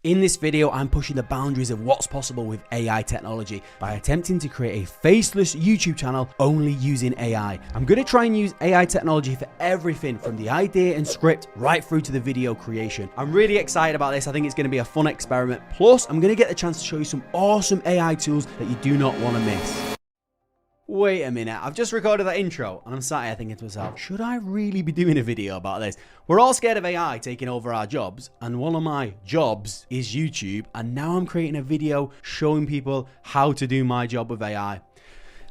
In this video, I'm pushing the boundaries of what's possible with AI technology by attempting to create a faceless YouTube channel only using AI. I'm going to try and use AI technology for everything from the idea and script right through to the video creation. I'm really excited about this. I think it's going to be a fun experiment. Plus, I'm going to get the chance to show you some awesome AI tools that you do not want to miss. Wait a minute, I've just recorded that intro and I'm sat here thinking to myself, should I really be doing a video about this? We're all scared of AI taking over our jobs, and one of my jobs is YouTube, and now I'm creating a video showing people how to do my job with AI.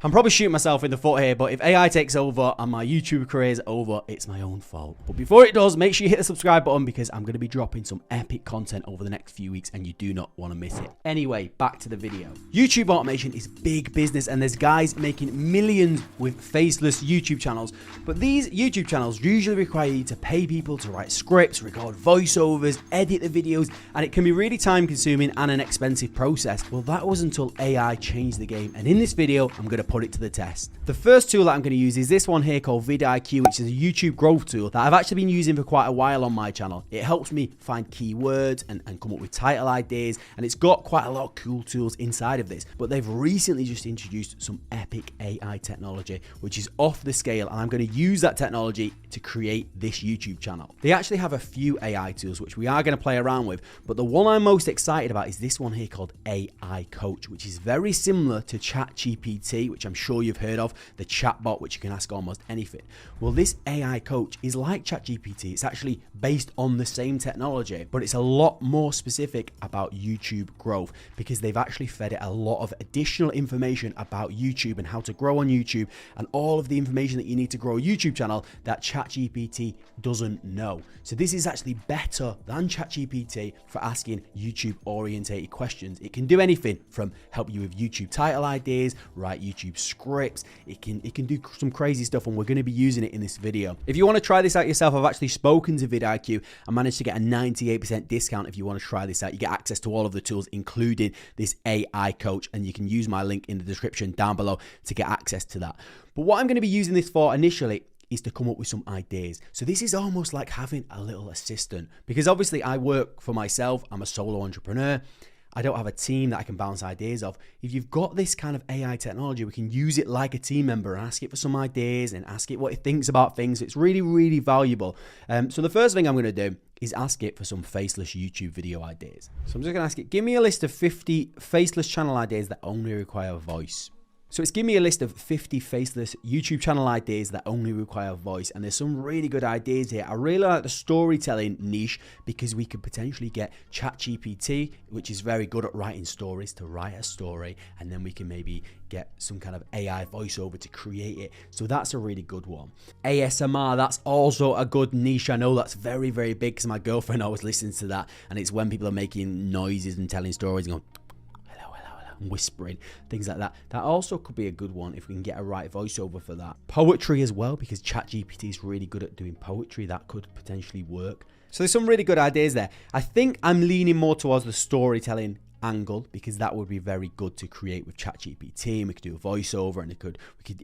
I'm probably shooting myself in the foot here, but if AI takes over and my YouTube career is over, it's my own fault. But before it does, make sure you hit the subscribe button because I'm going to be dropping some epic content over the next few weeks and you do not want to miss it. Anyway, back to the video. YouTube automation is big business and there's guys making millions with faceless YouTube channels. But these YouTube channels usually require you to pay people to write scripts, record voiceovers, edit the videos, and it can be really time consuming and an expensive process. Well, that was until AI changed the game. And in this video, I'm going to put it to the test. The first tool that I'm going to use is this one here called vidIQ, which is a YouTube growth tool that I've actually been using for quite a while on my channel. It helps me find keywords and come up with title ideas, and it's got quite a lot of cool tools inside of this. But they've recently just introduced some epic AI technology, which is off the scale, and I'm going to use that technology to create this YouTube channel. They actually have a few AI tools which we are going to play around with, but the one I'm most excited about is this one here called AI Coach, which is very similar to ChatGPT, which I'm sure you've heard of, the chatbot which you can ask almost anything. Well, this AI Coach is like ChatGPT. It's actually based on the same technology, but it's a lot more specific about YouTube growth because they've actually fed it a lot of additional information about YouTube and how to grow on YouTube and all of the information that you need to grow a YouTube channel that ChatGPT doesn't know. So this is actually better than ChatGPT for asking YouTube orientated questions. It can do anything from help you with YouTube title ideas, write YouTube scripts. It can do some crazy stuff, and we're going to be using it in this video. If you want to try this out yourself, I've actually spoken to vidIQ and managed to get a 98% discount. If you want to try this out, you get access to all of the tools, including this AI Coach, and you can use my link in the description down below to get access to that. But what I'm going to be using this for initially is to come up with some ideas. So this is almost like having a little assistant, because obviously I work for myself. I'm a solo entrepreneur. I don't have a team that I can bounce ideas off. If you've got this kind of AI technology, we can use it like a team member and ask it for some ideas and ask it what it thinks about things. It's really, really valuable. So the first thing I'm going to do is ask it for some faceless YouTube video ideas. So I'm just going to ask it, give me a list of 50 faceless channel ideas that only require a voice. So it's giving me a list of 50 faceless YouTube channel ideas that only require voice. And there's some really good ideas here. I really like the storytelling niche because we could potentially get ChatGPT, which is very good at writing stories, to write a story. And then we can maybe get some kind of AI voiceover to create it. So that's a really good one. ASMR, that's also a good niche. I know that's very, very big because my girlfriend always listens to that. And it's when people are making noises and telling stories and going, whispering, things like that. That also could be a good one if we can get a right voiceover for that. Poetry as well, because ChatGPT is really good at doing poetry. That could potentially work. So there's some really good ideas there. I think I'm leaning more towards the storytelling angle because that would be very good to create with ChatGPT, and we could do a voiceover, and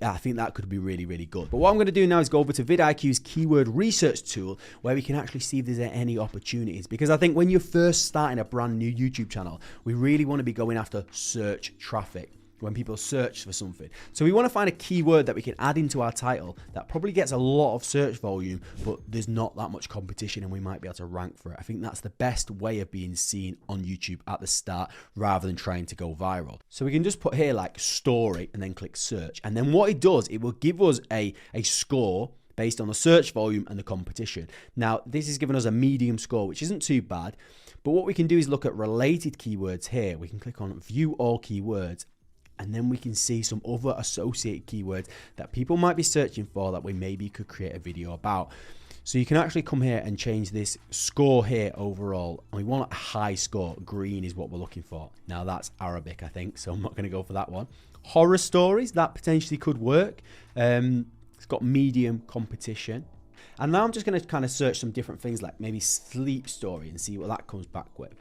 I think that could be really, really good. But what I'm going to do now is go over to vidIQ's keyword research tool, where we can actually see if there's any opportunities, because I think when you're first starting a brand new YouTube channel, we really want to be going after search traffic when people search for something. So we want to find a keyword that we can add into our title that probably gets a lot of search volume, but there's not that much competition and we might be able to rank for it. I think that's the best way of being seen on YouTube at the start rather than trying to go viral. So we can just put here like story and then click search. And then what it does, it will give us a score based on the search volume and the competition. Now, this is giving us a medium score, which isn't too bad. But what we can do is look at related keywords here. We can click on view all keywords, and then we can see some other associated keywords that people might be searching for that we maybe could create a video about. So you can actually come here and change this score here overall. And we want a high score. Green is what we're looking for. Now that's Arabic, I think, so I'm not going to go for that one. Horror stories, that potentially could work. It's got medium competition. And now I'm just going to kind of search some different things like maybe sleep story and see what that comes back with.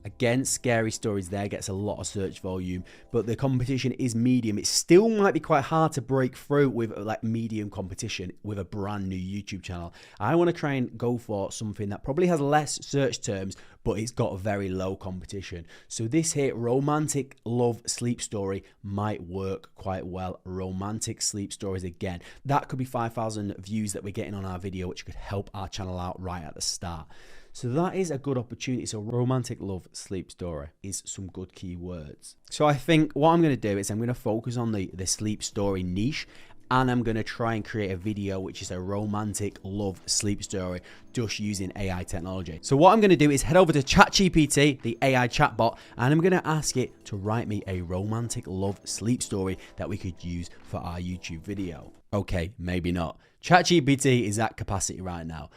Again, scary stories there gets a lot of search volume, but the competition is medium. It still might be quite hard to break through with like medium competition with a brand new YouTube channel. I want to try and go for something that probably has less search terms, but it's got a very low competition. So this here, romantic love sleep story, might work quite well. Romantic sleep stories again. That could be 5,000 views that we're getting on our video, which could help our channel out right at the start. So that is a good opportunity. So romantic love sleep story is some good keywords. So I think what I'm going to do is I'm going to focus on the sleep story niche, and I'm going to try and create a video which is a romantic love sleep story just using AI technology. So what I'm going to do is head over to ChatGPT, the AI chatbot, and I'm going to ask it to write me a romantic love sleep story that we could use for our YouTube video. Okay, maybe not. ChatGPT is at capacity right now.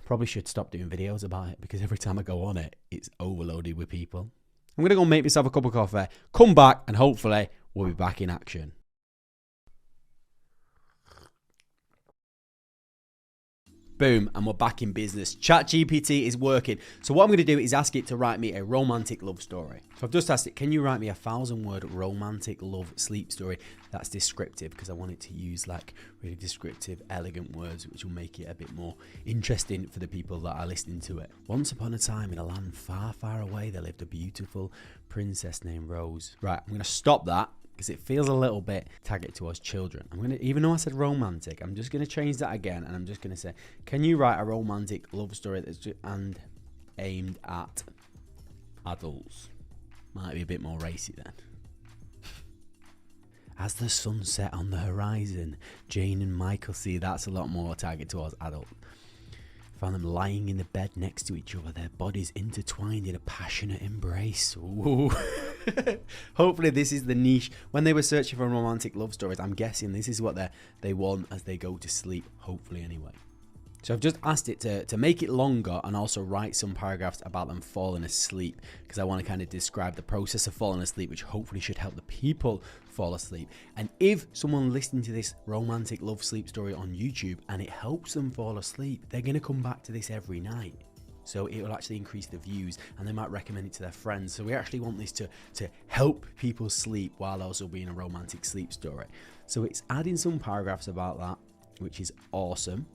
Probably should stop doing videos about it because every time I go on it, it's overloaded with people. I'm going to go make myself a cup of coffee, come back, and hopefully we'll be back in action. Boom, and we're back in business. ChatGPT is working. So what I'm going to do is ask it to write me a romantic love story. So I've just asked it, can you write me a 1,000-word romantic love sleep story that's descriptive? Because I want it to use like really descriptive, elegant words, which will make it a bit more interesting for the people that are listening to it. Once upon a time in a land far, far away, there lived a beautiful princess named Rose. Right, I'm going to stop that, because it feels a little bit targeted towards children. I'm going to, even though I said romantic, I'm just going to change that again, and I'm just going to say, can you write a romantic love story that's and aimed at adults? Might be a bit more racy then. As the sun set on the horizon, Jane and Michael, see, that's a lot more targeted towards adult. Found them lying in the bed next to each other, their bodies intertwined in a passionate embrace. Ooh. Hopefully this is the niche. When they were searching for romantic love stories, I'm guessing this is what they want as they go to sleep, hopefully anyway. So I've just asked it to make it longer and also write some paragraphs about them falling asleep, because I want to kind of describe the process of falling asleep, which hopefully should help the people fall asleep. And if someone listening to this romantic love sleep story on YouTube and it helps them fall asleep, they're going to come back to this every night. So it will actually increase the views, and they might recommend it to their friends. So we actually want this to help people sleep while also being a romantic sleep story. So it's adding some paragraphs about that, which is awesome.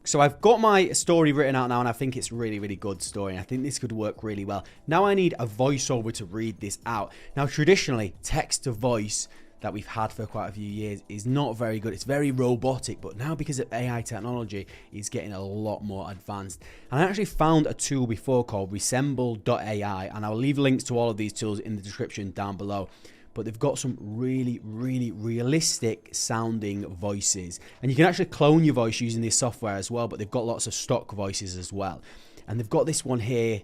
So I've got my story written out now, and I think it's really, really good story. And I think this could work really well. Now I need a voiceover to read this out. Now, traditionally, text to voice that we've had for quite a few years is not very good. It's very robotic, but now because of AI technology, it's getting a lot more advanced. And I actually found a tool before called Resemble.ai, and I'll leave links to all of these tools in the description down below. But they've got some really, really realistic sounding voices. And you can actually clone your voice using this software as well, but they've got lots of stock voices as well. And they've got this one here,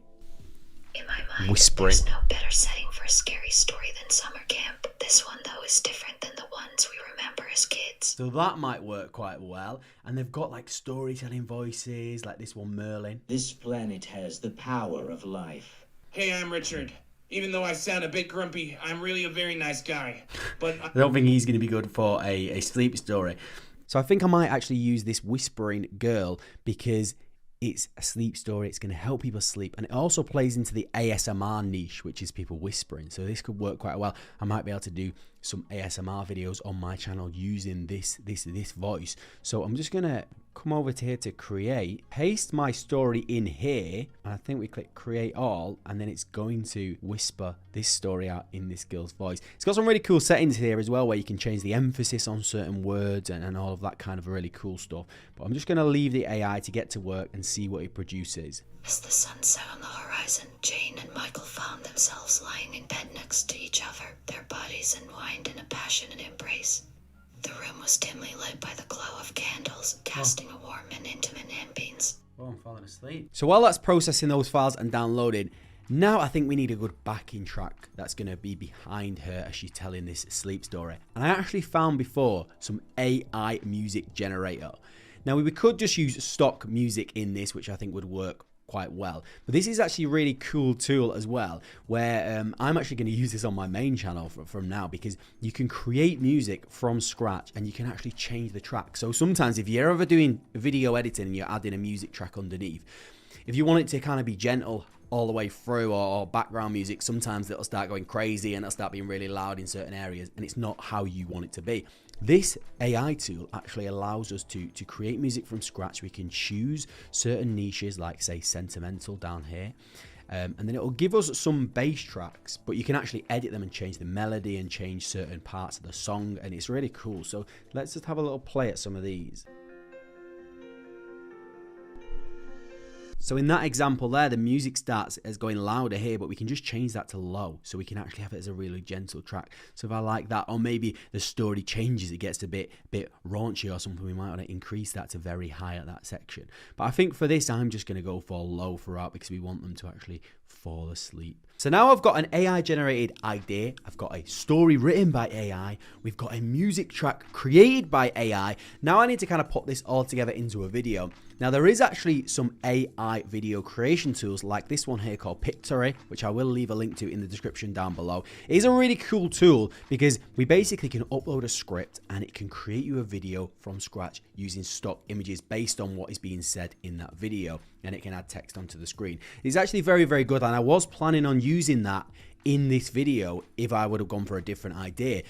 in my mind, whispering. There's no better setting for a scary story than summer camp. This one, though, is different than the ones we remember as kids. So that might work quite well. And they've got like storytelling voices, like this one, Merlin. This planet has the power of life. Hey, I'm Richard. Even though I sound a bit grumpy, I'm really a very nice guy. But I don't think he's going to be good for a sleep story. So I think I might actually use this whispering girl because it's a sleep story. It's going to help people sleep. And it also plays into the ASMR niche, which is people whispering. So this could work quite well. I might be able to do some ASMR videos on my channel using this voice. So I'm just going to come over to here to create, paste my story in here, and I think we click create all, and then it's going to whisper this story out in this girl's voice. It's got some really cool settings here as well, where you can change the emphasis on certain words and all of that kind of really cool stuff. But I'm just going to leave the AI to get to work and see what it produces. As the sun set on the horizon, Jane and Michael found themselves lying in bed next to each other, their bodies entwined in a passionate embrace. The room was dimly lit by the glow of candles, casting a warm and intimate ambience. Oh, I'm falling asleep. So while that's processing those files and downloading, now I think we need a good backing track that's going to be behind her as she's telling this sleep story. And I actually found before some AI music generator. Now we could just use stock music in this, which I think would work quite well, but this is actually a really cool tool as well, where I'm actually going to use this on my main channel from now, because you can create music from scratch and you can actually change the track. So sometimes if you're ever doing video editing and you're adding a music track underneath, if you want it to kind of be gentle, all the way through, or background music, sometimes it'll start going crazy and it'll start being really loud in certain areas, and it's not how you want it to be. This AI tool actually allows us to create music from scratch. We can choose certain niches, like say sentimental down here, and then it will give us some bass tracks, but you can actually edit them and change the melody and change certain parts of the song, and it's really cool. So let's just have a little play at some of these. So in that example there, the music starts as going louder here, but we can just change that to low, so we can actually have it as a really gentle track. So if I like that, or maybe the story changes, it gets a bit raunchy or something, we might want to increase that to very high at that section. But I think for this, I'm just going to go for low throughout, because we want them to actually fall asleep. So now I've got an AI generated idea, I've got a story written by AI, we've got a music track created by AI. Now I need to kind of put this all together into a video. Now there is actually some AI video creation tools like this one here called Pictory, which I will leave a link to in the description down below. It is a really cool tool because we basically can upload a script and it can create you a video from scratch using stock images based on what is being said in that video, and it can add text onto the screen. It's actually very, very good, and I was planning on using that in this video if I would have gone for a different idea.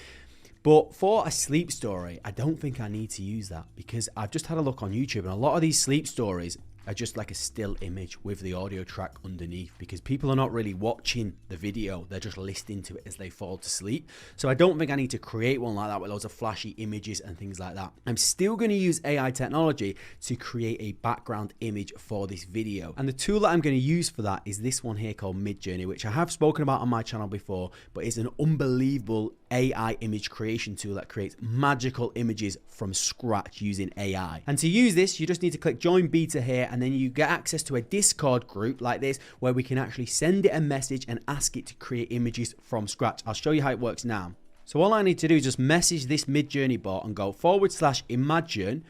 But for a sleep story, I don't think I need to use that, because I've just had a look on YouTube, and a lot of these sleep stories are just like a still image with the audio track underneath, because people are not really watching the video, they're just listening to it as they fall to sleep. So I don't think I need to create one like that with loads of flashy images and things like that. I'm still going to use AI technology to create a background image for this video, and the tool that I'm going to use for that is this one here called Midjourney, which I have spoken about on my channel before, but it's an unbelievable AI image creation tool that creates magical images from scratch using AI. And to use this, you just need to click join beta here, and then you get access to a Discord group like this where we can actually send it a message and ask it to create images from scratch. I'll show you how it works now. So all I need to do is just message this Midjourney bot and go /imagine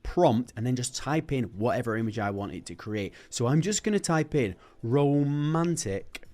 prompt, and then just type in whatever image I want it to create. So I'm just going to type in romantic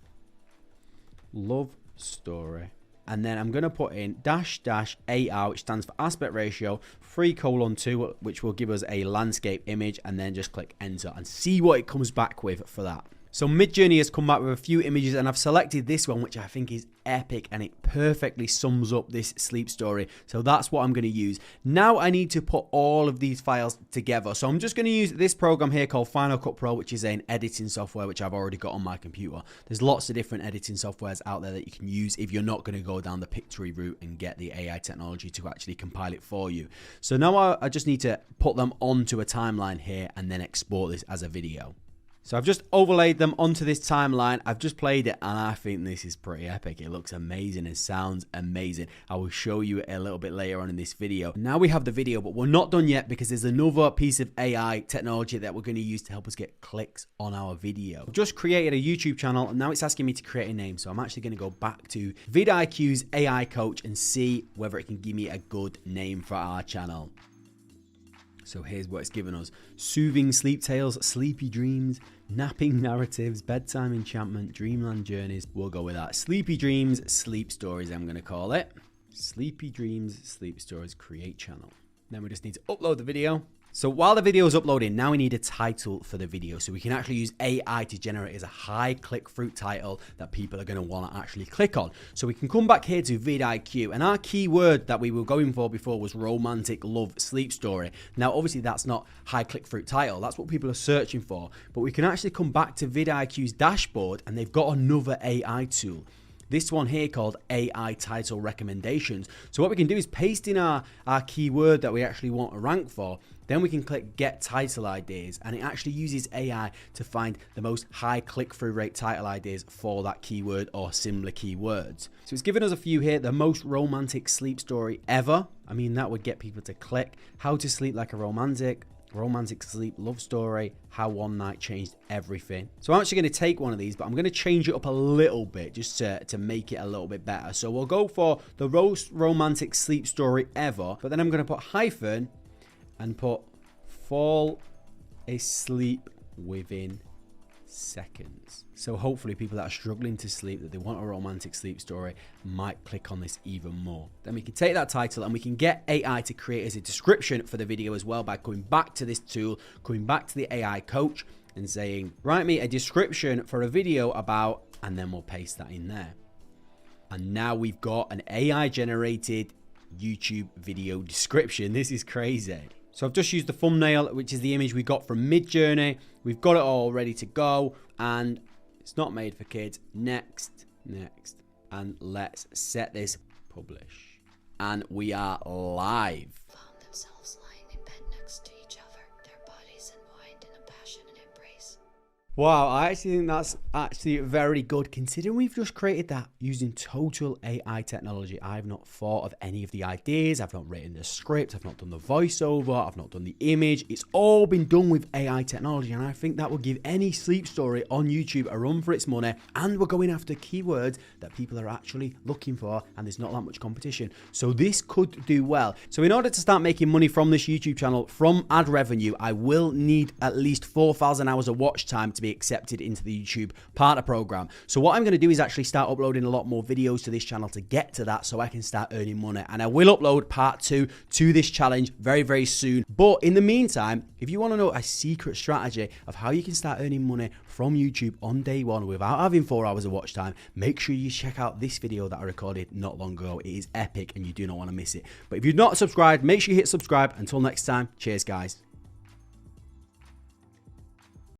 love story, and then I'm going to put in --AR, which stands for aspect ratio 3:2, which will give us a landscape image, and then just click enter and see what it comes back with for that. So Midjourney has come back with a few images, and I've selected this one, which I think is epic, and it perfectly sums up this sleep story. So that's what I'm going to use. Now I need to put all of these files together. So I'm just going to use this program here called Final Cut Pro, which is an editing software which I've already got on my computer. There's lots of different editing softwares out there that you can use if you're not going to go down the Pictory route and get the AI technology to actually compile it for you. So now I just need to put them onto a timeline here and then export this as a video. So I've just overlaid them onto this timeline. I've just played it, and I think this is pretty epic. It looks amazing and sounds amazing. I will show you it a little bit later on in this video. Now we have the video, but we're not done yet, because there's another piece of AI technology that we're going to use to help us get clicks on our video. I've just created a YouTube channel, and now it's asking me to create a name. So I'm actually going to go back to vidIQ's AI coach and see whether it can give me a good name for our channel. So here's what it's given us: soothing sleep tales, sleepy dreams, napping narratives, bedtime enchantment, dreamland journeys. We'll go with that. Sleepy dreams, sleep stories, I'm going to call it. Sleepy dreams, sleep stories, create channel. Then we just need to upload the video. So while the video is uploading, now we need a title for the video, so we can actually use AI to generate as a high click-through title that people are going to want to actually click on. So we can come back here to vidIQ, and our keyword that we were going for before was romantic love sleep story. Now obviously that's not high click-through title, that's what people are searching for, but we can actually come back to vidIQ's dashboard, and they've got another AI tool. This one here called AI title recommendations. So what we can do is paste in our keyword that we actually want to rank for. Then we can click get title ideas, and it actually uses AI to find the most high click-through rate title ideas for that keyword or similar keywords. So it's given us a few here. The most romantic sleep story ever. I mean, that would get people to click. How to sleep like a romantic sleep love story, how one night changed everything. So I'm actually going to take one of these, but I'm going to change it up a little bit just to make it a little bit better. So we'll go for the most romantic sleep story ever, but then I'm going to put hyphen and put fall asleep within seconds. So hopefully people that are struggling to sleep, that they want a romantic sleep story, might click on this even more. Then we can take that title and we can get AI to create as a description for the video as well by going back to this tool, going back to the AI coach, and saying, write me a description for a video about, and then we'll paste that in there. And now we've got an AI generated YouTube video description. This is crazy. So I've just used the thumbnail, which is the image we got from Midjourney. We've got it all ready to go, and it's not made for kids. Next, and let's set this publish. And we are live. Found themselves lying in bed next to each other, their bodies entwined in a passionate embrace. Wow, I actually think that's actually very good considering we've just created that using total AI technology. I've not thought of any of the ideas. I've not written the script. I've not done the voiceover. I've not done the image. It's all been done with AI technology, and I think that will give any sleep story on YouTube a run for its money. And we're going after keywords that people are actually looking for, and there's not that much competition. So this could do well. So in order to start making money from this YouTube channel, from ad revenue, I will need at least 4,000 hours of watch time to be accepted into the YouTube partner program. So what I'm going to do is actually start uploading a lot more videos to this channel to get to that, so I can start earning money. And I will upload part 2 to this challenge very, very soon. But in the meantime, if you want to know a secret strategy of how you can start earning money from YouTube on day one without having 4 hours of watch time, make sure you check out this video that I recorded not long ago. It is epic and you do not want to miss it. But if you're not subscribed, make sure you hit subscribe. Until next time, cheers guys.